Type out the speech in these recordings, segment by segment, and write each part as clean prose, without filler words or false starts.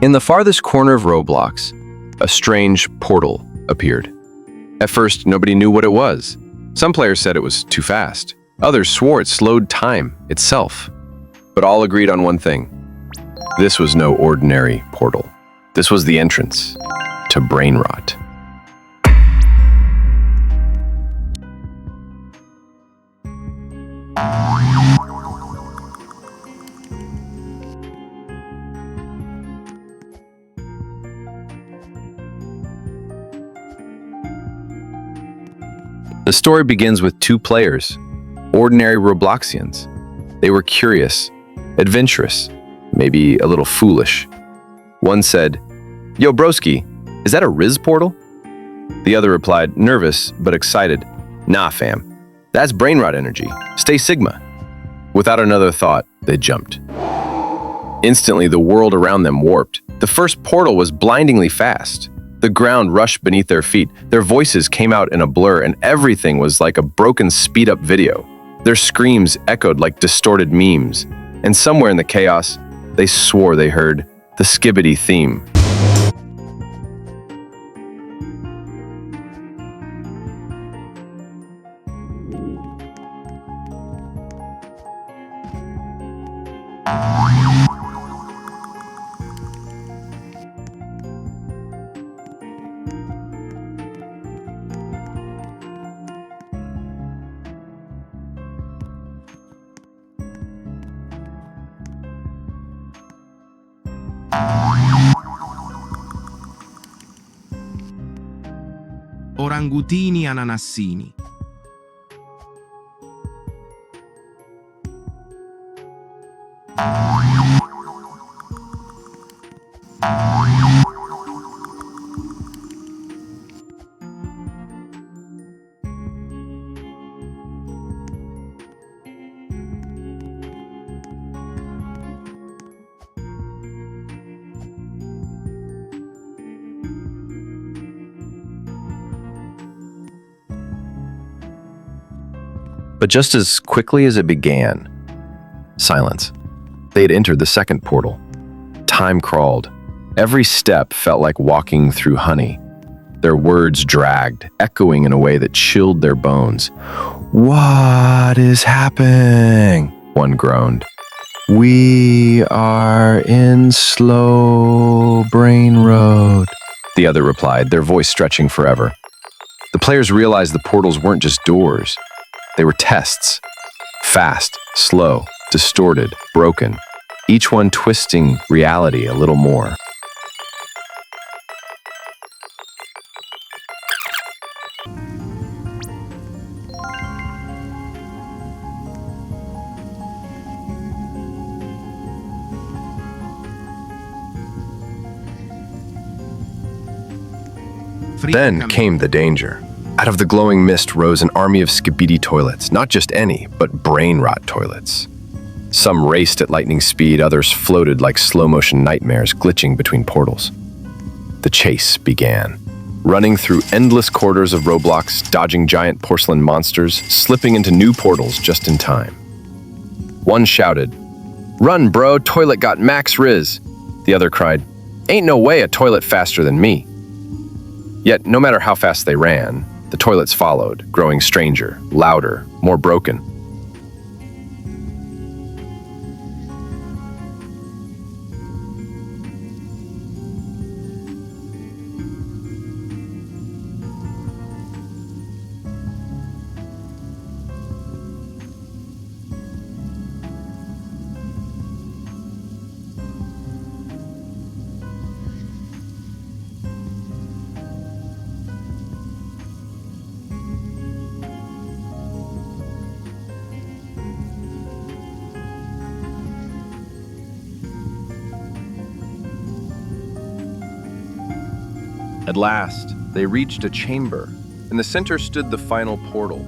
In the farthest corner of Roblox, a strange portal appeared. At first, nobody knew what it was. Some players said it was too fast. Others swore it slowed time itself. But all agreed on one thing. This was no ordinary portal. This was the entrance to Brainrot. The story begins with two players, ordinary Robloxians. They were curious, adventurous, maybe a little foolish. One said, "Yo, broski, is that a Riz portal?" The other replied, nervous but excited, "Nah, fam, that's Brainrot energy. Stay Sigma." Without another thought, they jumped. Instantly, the world around them warped. The first portal was blindingly fast. The ground rushed beneath their feet. Their voices came out in a blur, and everything was like a broken speed-up video. Their screams echoed like distorted memes. And somewhere in the chaos, they swore they heard the Skibidi theme. Orangutini ananassini. But just as quickly as it began, silence. They had entered the second portal. Time crawled. Every step felt like walking through honey. Their words dragged, echoing in a way that chilled their bones. "What is happening?" one groaned. "We are in slow Brainrot," the other replied, their voice stretching forever. The players realized the portals weren't just doors. They were tests. Fast, slow, distorted, broken. Each one twisting reality a little more. Then came the danger. Out of the glowing mist rose an army of Skibidi Toilets, not just any, but Brainrot toilets. Some raced at lightning speed, others floated like slow-motion nightmares glitching between portals. The chase began. Running through endless corridors of Roblox, dodging giant porcelain monsters, slipping into new portals just in time. One shouted, "Run, bro, toilet got max Riz." The other cried, "Ain't no way a toilet faster than me." Yet, no matter how fast they ran, the toilets followed, growing stranger, louder, more broken. At last, they reached a chamber. In the center stood the final portal,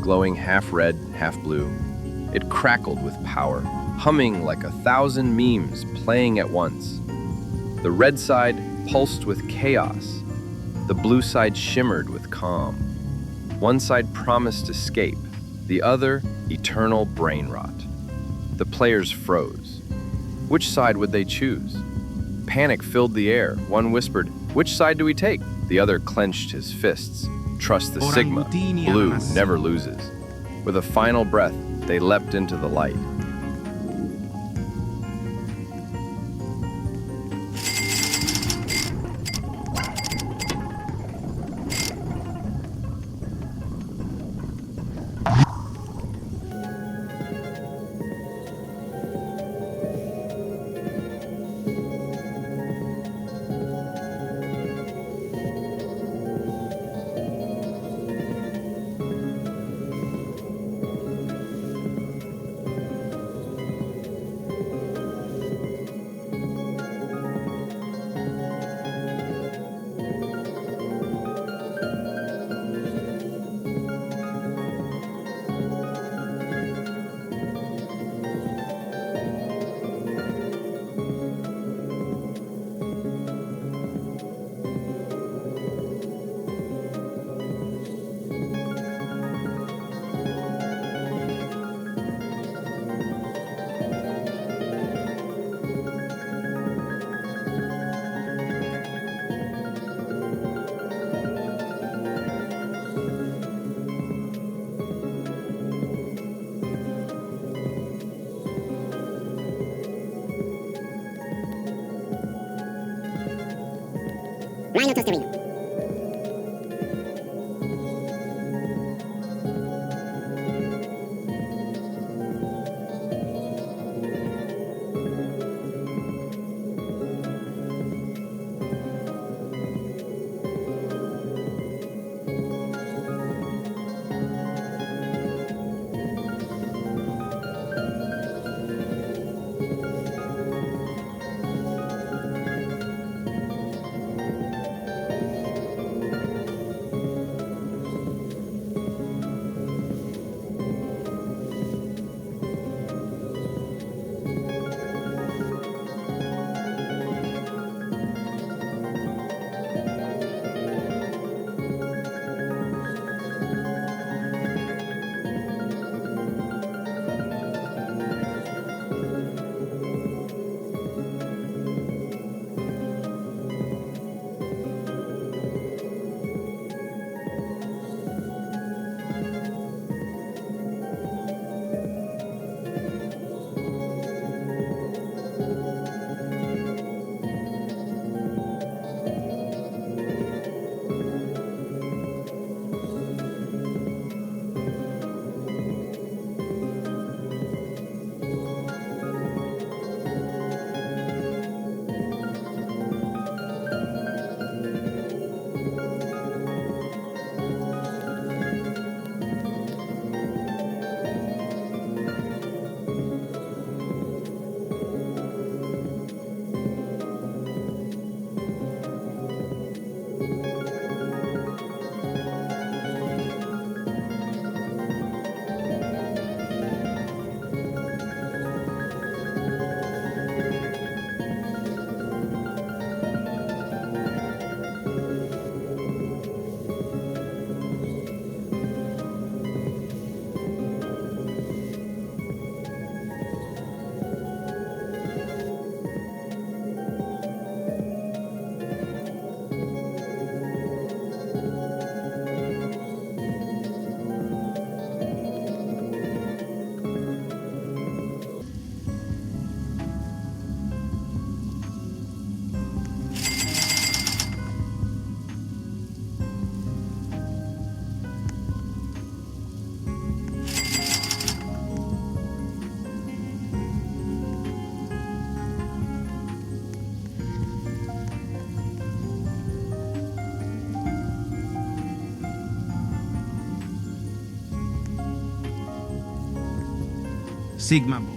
glowing half red, half blue. It crackled with power, humming like 1,000 memes playing at once. The red side pulsed with chaos. The blue side shimmered with calm. One side promised escape, the other eternal brain rot. The players froze. Which side would they choose? Panic filled the air. One whispered, "Which side do we take?" The other clenched his fists. Trust the Sigma. Orangutini Blue ananassini. never loses. With a final breath, they leapt into the light. Rhino Tostarino. Sigma Boy.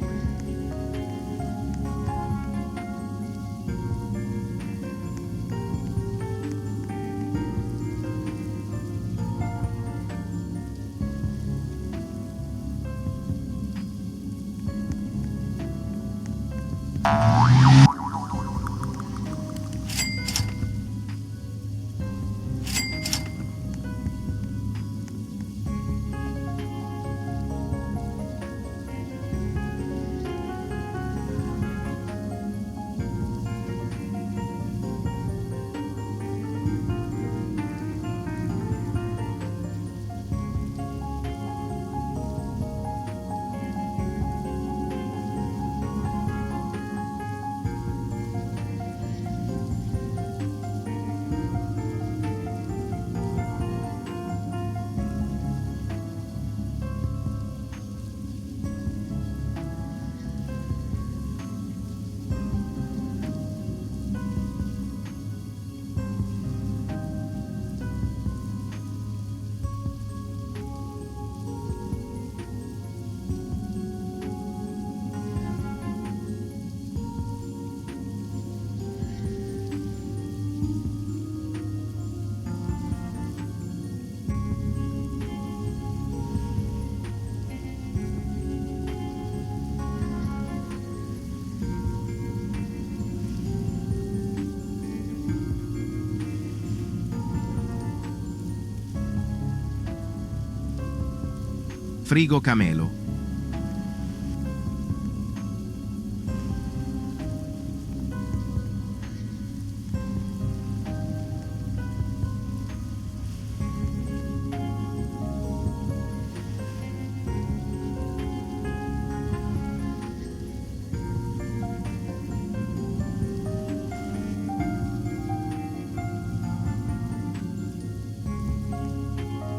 Frigo camelo.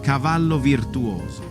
Cavallo virtuoso.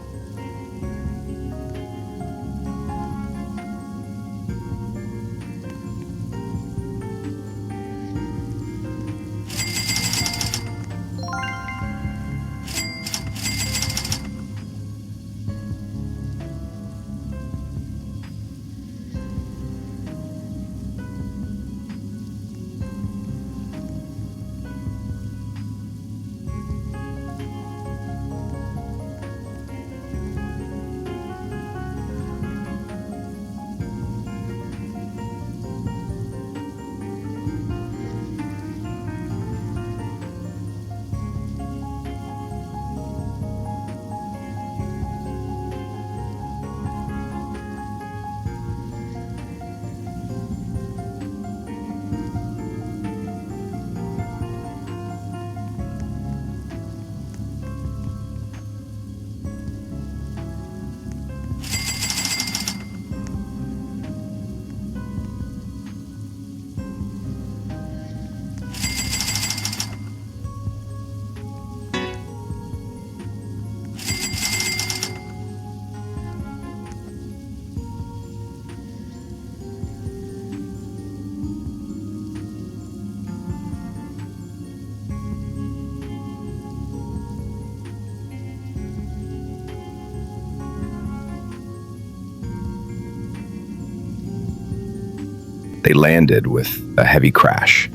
They landed with a heavy crash.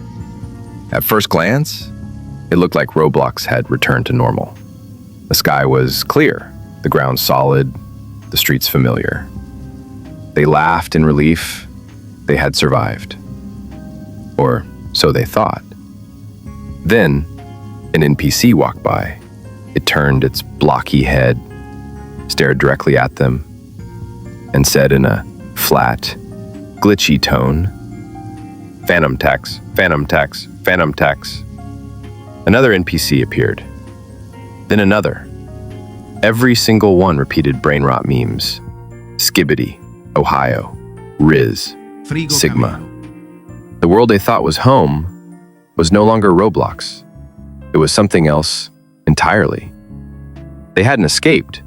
At first glance, it looked like Roblox had returned to normal. The sky was clear, the ground solid, the streets familiar. They laughed in relief. They had survived. Or so they thought. Then, an NPC walked by. It turned its blocky head, stared directly at them, and said in a flat, glitchy tone, "Phantom tax, phantom tax, phantom tax." Another NPC appeared. Then another. Every single one repeated Brainrot memes. Skibidi, Ohio, Riz, Frigo Sigma. camelo. The world they thought was home was no longer Roblox. It was something else entirely. They hadn't escaped.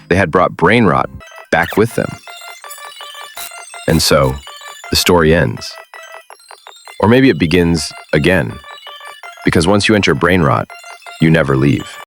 They had brought Brainrot back with them. And so, the story ends. Or maybe it begins again. Because once you enter Brainrot, you never leave.